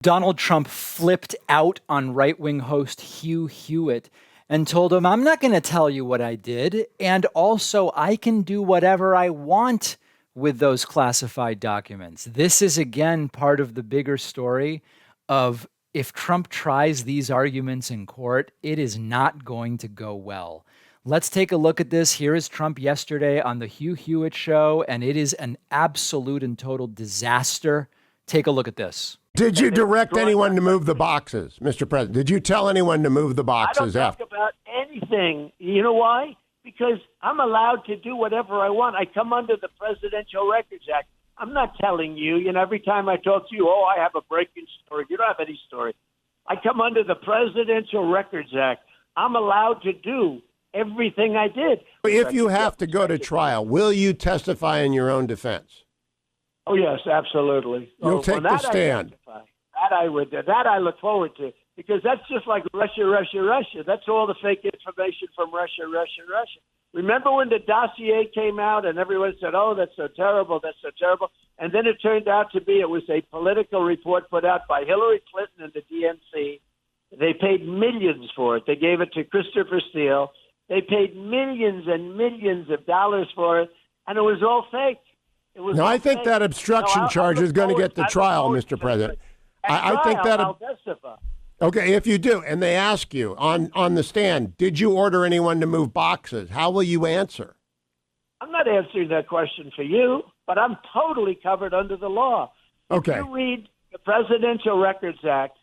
Donald Trump flipped out on right-wing host Hugh Hewitt and told him, I'm not going to tell you what I did. And also, I can do whatever I want with those classified documents. This is, again, part of the bigger story of if Trump tries these arguments in court, it is not going to go well. Let's take a look at this. Here is Trump yesterday on the Hugh Hewitt show, and it is an absolute and total disaster. Take a look at this. Did you direct anyone to move the boxes, Mr. President? Did you tell anyone to move the boxes? I don't talk about anything. You know why? Because I'm allowed to do whatever I want. I come under the Presidential Records Act. I'm not telling you. Every time I talk to you, I have a breaking story. You don't have any story. I come under the Presidential Records Act. I'm allowed to do everything I did. If you have to go to trial, will you testify in your own defense? Oh, yes, absolutely. You'll take the stand. That I look forward to, because that's just like Russia. That's all the fake information from Russia. Remember when the dossier came out and everyone said, oh, that's so terrible. And then it turned out to be it was a political report put out by Hillary Clinton and the DNC. They paid millions for it. They gave it to Christopher Steele. They paid millions and millions of dollars for it, and it was all fake. No, I think that obstruction charge is going to get the trial, Mr. President. I think that. I'll testify. Okay, if you do, and they ask you on the stand, did you order anyone to move boxes? How will you answer? I'm not answering that question for you, but I'm totally covered under the law. Okay. If you read the Presidential Records Act,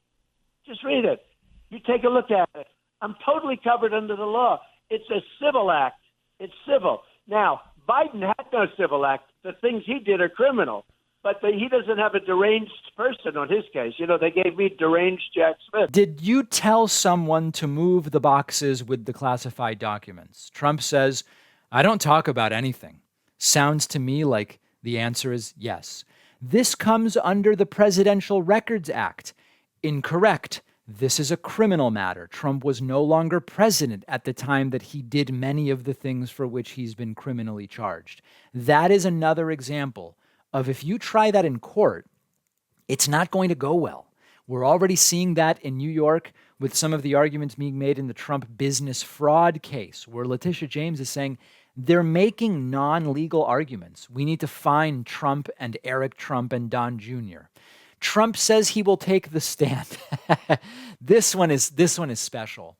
just read it. You take a look at it. I'm totally covered under the law. It's a civil act. It's civil. Now, Biden had no civil act. The things he did are criminal, but he doesn't have a deranged person on his case. They gave me deranged Jack Smith. Did you tell someone to move the boxes with the classified documents? Trump says, I don't talk about anything. Sounds to me like the answer is yes. This comes under the Presidential Records Act. Incorrect. This is a criminal matter. Trump was no longer president at the time that he did many of the things for which he's been criminally charged. That is another example of if you try that in court, it's not going to go well. We're already seeing that in New York with some of the arguments being made in the Trump business fraud case, where Letitia James is saying they're making non-legal arguments. We need to fine Trump and Eric Trump and Don Jr. Trump says he will take the stand. This one is special.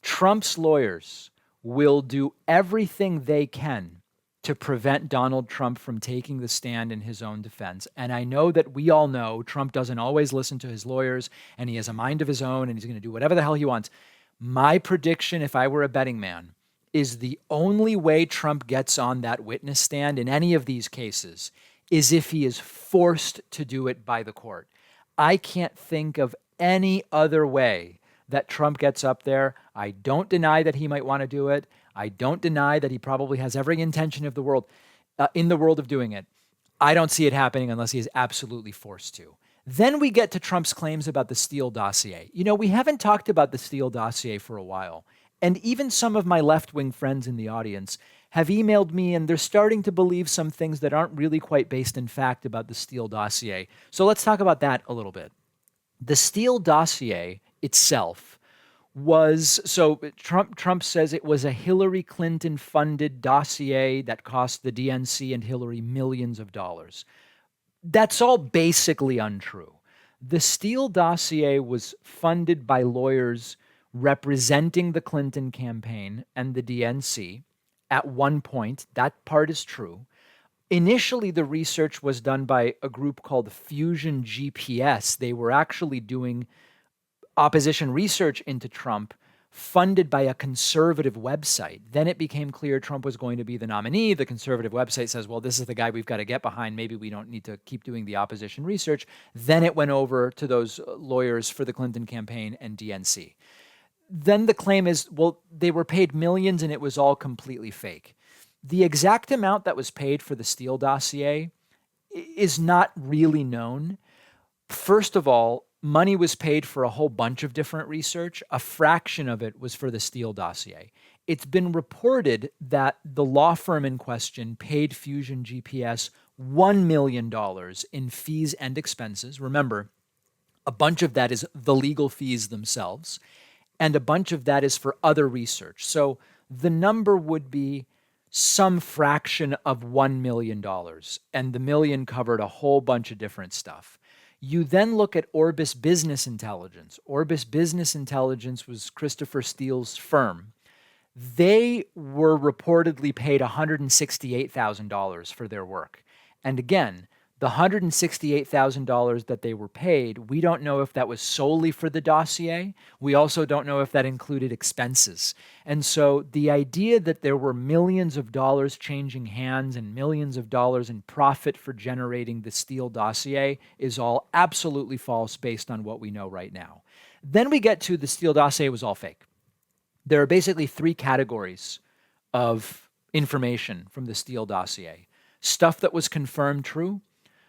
Trump's lawyers will do everything they can to prevent Donald Trump from taking the stand in his own defense. And I know that we all know Trump doesn't always listen to his lawyers, and he has a mind of his own, and he's going to do whatever the hell he wants. My prediction, if I were a betting man, is the only way Trump gets on that witness stand in any of these cases is if he is forced to do it by the court. I can't think of any other way that Trump gets up there. I don't deny that he might want to do it. I don't deny that he probably has every intention of the world in the world of doing it. I don't see it happening unless he is absolutely forced to. Then we get to Trump's claims about the Steele dossier. We haven't talked about the Steele dossier for a while. And even some of my left-wing friends in the audience have emailed me, and they're starting to believe some things that aren't really quite based in fact about the Steele dossier. So let's talk about that a little bit. The Steele dossier itself was, so Trump says it was a Hillary Clinton-funded dossier that cost the DNC and Hillary millions of dollars. That's all basically untrue. The Steele dossier was funded by lawyers representing the Clinton campaign and the DNC. At one point, that part is true. Initially, the research was done by a group called Fusion GPS. They were actually doing opposition research into Trump, funded by a conservative website. Then it became clear Trump was going to be the nominee. The conservative website says, well, this is the guy we've got to get behind. Maybe we don't need to keep doing the opposition research. Then it went over to those lawyers for the Clinton campaign and DNC. Then the claim is, well, they were paid millions and it was all completely fake. The exact amount that was paid for the Steele dossier is not really known. First of all, money was paid for a whole bunch of different research. A fraction of it was for the Steele dossier. It's been reported that the law firm in question paid Fusion GPS $1 million in fees and expenses. Remember, A bunch of that is the legal fees themselves, and a bunch of that is for other research. So the number would be some fraction of $1 million, and the million covered a whole bunch of different stuff. You then look at Orbis Business Intelligence. Orbis Business Intelligence was Christopher Steele's firm. They were reportedly paid $168,000 for their work. And again, the $168,000 that they were paid, we don't know if that was solely for the dossier. We also don't know if that included expenses. And so the idea that there were millions of dollars changing hands and millions of dollars in profit for generating the Steele dossier is all absolutely false based on what we know right now. Then we get to the Steele dossier was all fake. There are basically three categories of information from the Steele dossier: stuff that was confirmed true,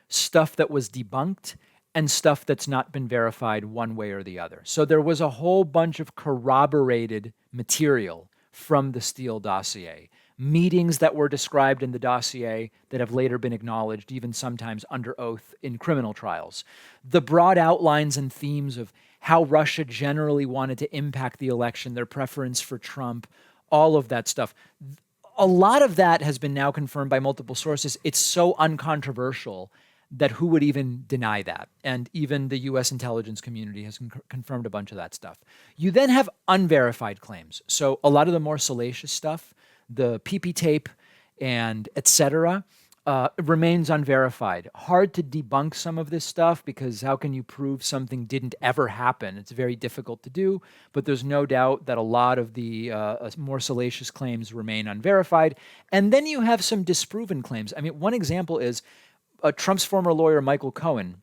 stuff that was debunked, and stuff that's not been verified one way or the other. So there was a whole bunch of corroborated material from the Steele dossier, meetings that were described in the dossier that have later been acknowledged, even sometimes under oath in criminal trials. The broad outlines and themes of how Russia generally wanted to impact the election, their preference for Trump, all of that stuff. A lot of that has been now confirmed by multiple sources. It's so uncontroversial that who would even deny that? And even the U.S. intelligence community has confirmed a bunch of that stuff. You then have unverified claims. So a lot of the more salacious stuff, the PP tape and et cetera, remains unverified. Hard to debunk some of this stuff because how can you prove something didn't ever happen? It's very difficult to do, but there's no doubt that a lot of the more salacious claims remain unverified. And then you have some disproven claims. I mean, one example is Trump's former lawyer, Michael Cohen.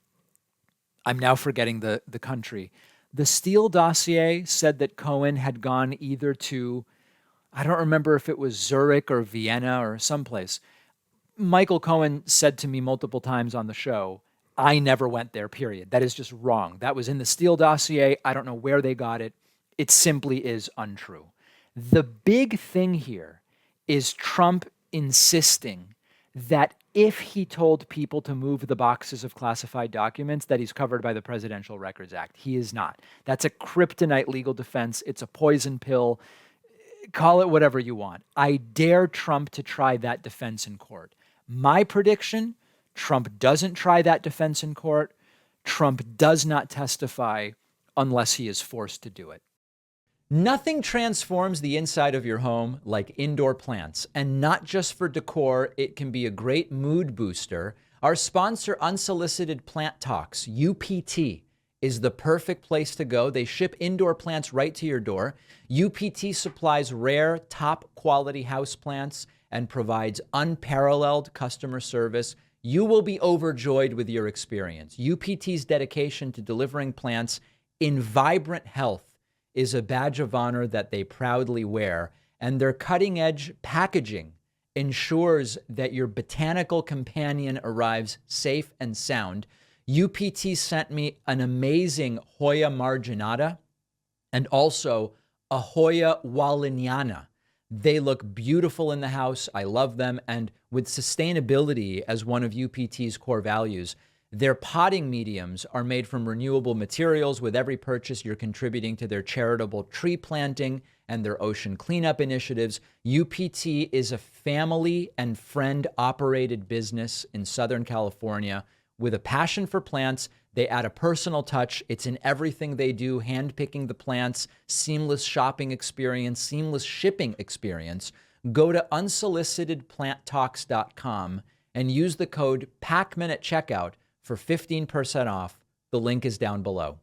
I'm now forgetting the country. The Steele dossier said that Cohen had gone either to, I don't remember if it was Zurich or Vienna or someplace. Michael Cohen said to me multiple times on the show, I never went there, period. That is just wrong. That was in the Steele dossier. I don't know where they got it. It simply is untrue. The big thing here is Trump insisting that if he told people to move the boxes of classified documents, that he's covered by the Presidential Records Act. He is not. That's a kryptonite legal defense. It's a poison pill. Call it whatever you want. I dare Trump to try that defense in court. My prediction, Trump doesn't try that defense in court. Trump does not testify unless he is forced to do it. Nothing transforms the inside of your home like indoor plants. And not just for decor, it can be a great mood booster. Our sponsor, Unsolicited Plant Talks, UPT, is the perfect place to go. They ship indoor plants right to your door. UPT supplies rare, top-quality houseplants and provides unparalleled customer service. You will be overjoyed with your experience. UPT's dedication to delivering plants in vibrant health is a badge of honor that they proudly wear, and their cutting-edge packaging ensures that your botanical companion arrives safe and sound. UPT sent me an amazing Hoya marginata and also a Hoya walliniana. They look beautiful in the house. I love them. And with sustainability as one of UPT's core values, their potting mediums are made from renewable materials. With every purchase, you're contributing to their charitable tree planting and their ocean cleanup initiatives. UPT is a family and friend-operated business in Southern California with a passion for plants. They add a personal touch. It's in everything they do, handpicking the plants, seamless shopping experience, seamless shipping experience. Go to unsolicitedplanttalks.com and use the code PACMAN at checkout for 15% off. The link is down below.